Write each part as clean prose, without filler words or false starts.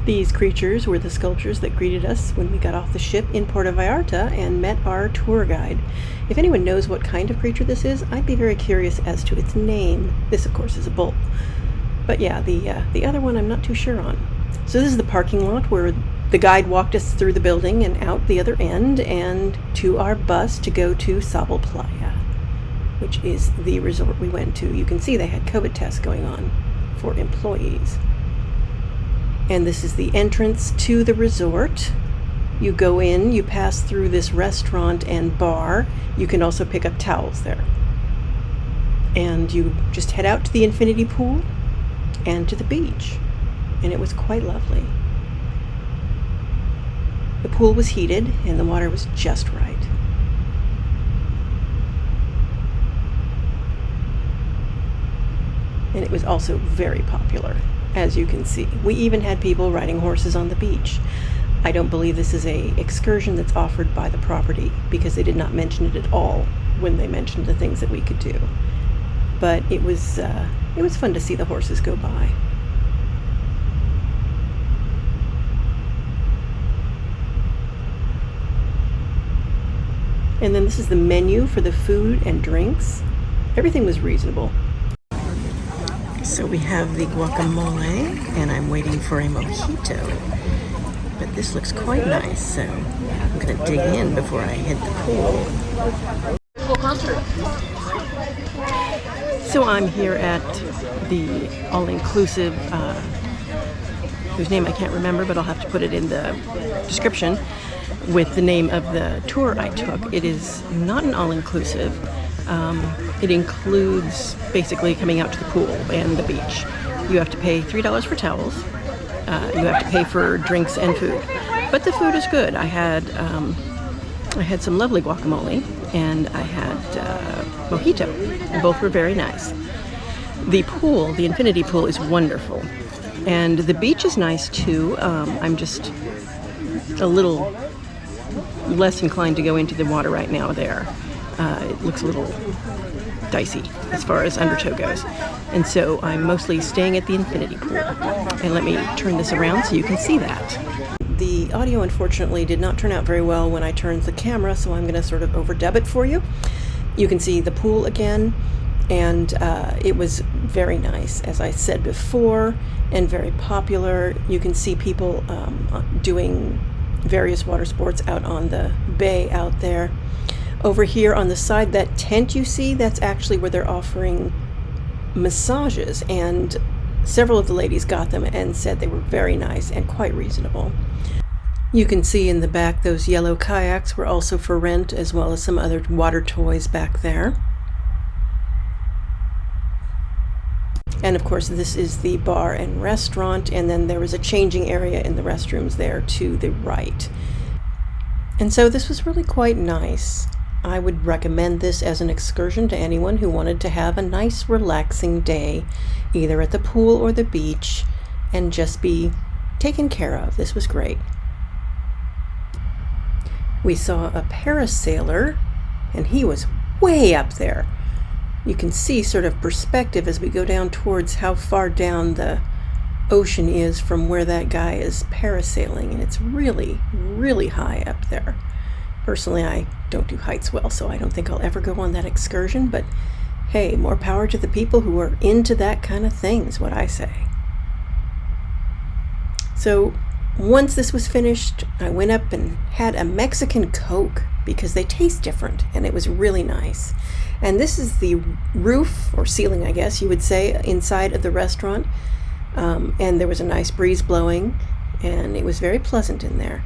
These creatures were the sculptures that greeted us when we got off the ship in Puerto Vallarta and met our tour guide. If anyone knows what kind of creature this is, I'd be very curious as to its name. This, of course, is a bull. But yeah, the other one I'm not too sure on. So this is the parking lot where the guide walked us through the building and out the other end and to our bus to go to Sabal Playa, which is the resort we went to. You can see they had COVID tests going on for employees. And this is the entrance to the resort. You go in, you pass through this restaurant and bar. You can also pick up towels there. And you just head out to the infinity pool and to the beach. And it was quite lovely. The pool was heated and the water was just right. And it was also very popular, as you can see. We even had people riding horses on the beach. I don't believe this is an excursion that's offered by the property because they did not mention it at all when they mentioned the things that we could do. But it was fun to see the horses go by. And then this is the menu for the food and drinks. Everything was reasonable. So we have the guacamole, and I'm waiting for a mojito. But this looks quite nice, so I'm gonna dig in before I hit the pool. So I'm here at the all-inclusive, whose name I can't remember, but I'll have to put it in the description, with the name of the tour I took. It is not an all-inclusive. It includes basically coming out to the pool and the beach. You have to pay $3 for towels. You have to pay for drinks and food. But the food is good. I had some lovely guacamole and I had mojito. And both were very nice. The pool, the infinity pool, is wonderful. And the beach is nice too. I'm just a little less inclined to go into the water right now there. It looks a little dicey as far as undertow goes. And so I'm mostly staying at the infinity pool. And let me turn this around so you can see that. The audio unfortunately did not turn out very well when I turned the camera, so I'm going to sort of overdub it for you. You can see the pool again, and it was very nice, as I said before, and very popular. You can see people doing various water sports out on the bay out there. Over here on the side, that tent you see, that's actually where they're offering massages, and several of the ladies got them and said they were very nice and quite reasonable. You can see in the back those yellow kayaks were also for rent, as well as some other water toys back there. And of course this is the bar and restaurant, and then there was a changing area in the restrooms there to the right. And so this was really quite nice. I would recommend this as an excursion to anyone who wanted to have a nice relaxing day, either at the pool or the beach, and just be taken care of. This was great. We saw a parasailer, and he was way up there. You can see sort of perspective as we go down towards how far down the ocean is from where that guy is parasailing, and it's really, really high up there. Personally, I don't do heights well, so I don't think I'll ever go on that excursion, but hey, more power to the people who are into that kind of thing is what I say. So once this was finished, I went up and had a Mexican Coke because they taste different, and it was really nice. And this is the roof, or ceiling I guess you would say, inside of the restaurant. And there was a nice breeze blowing, and it was very pleasant in there.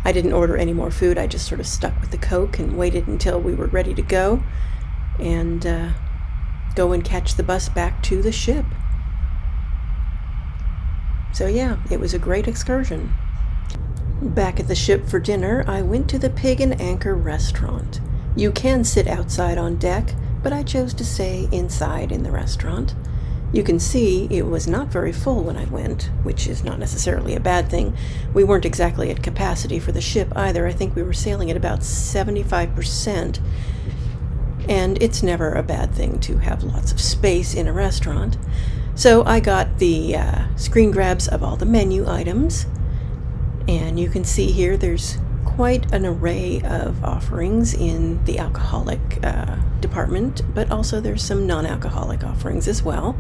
I didn't order any more food. I just sort of stuck with the Coke and waited until we were ready to go and go and catch the bus back to the ship. So yeah, it was a great excursion. Back at the ship for dinner, I went to the Pig and Anchor restaurant. You can sit outside on deck, but I chose to stay inside in the restaurant. You can see it was not very full when I went, which is not necessarily a bad thing. We weren't exactly at capacity for the ship either. I think we were sailing at about 75%. And it's never a bad thing to have lots of space in a restaurant. So I got the screen grabs of all the menu items, and you can see here there's quite an array of offerings in the alcoholic department, but also there's some non-alcoholic offerings as well.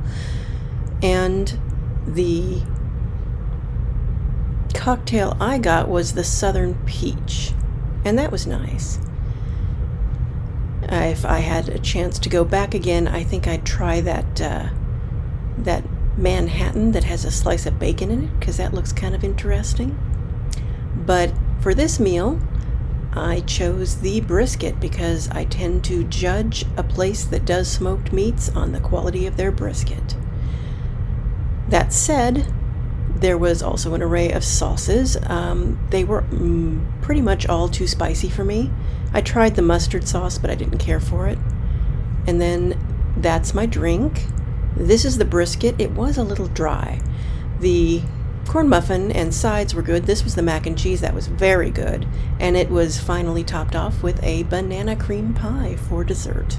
And the cocktail I got was the Southern Peach, and that was nice. If I had a chance to go back again, I think I'd try that Manhattan that has a slice of bacon in it, because that looks kind of interesting. But for this meal, I chose the brisket because I tend to judge a place that does smoked meats on the quality of their brisket. That said, there was also an array of sauces. They were pretty much all too spicy for me. I tried the mustard sauce, but I didn't care for it. And then that's my drink. This is the brisket. It was a little dry. The corn muffin and sides were good. This was the mac and cheese. That was very good. And it was finally topped off with a banana cream pie for dessert.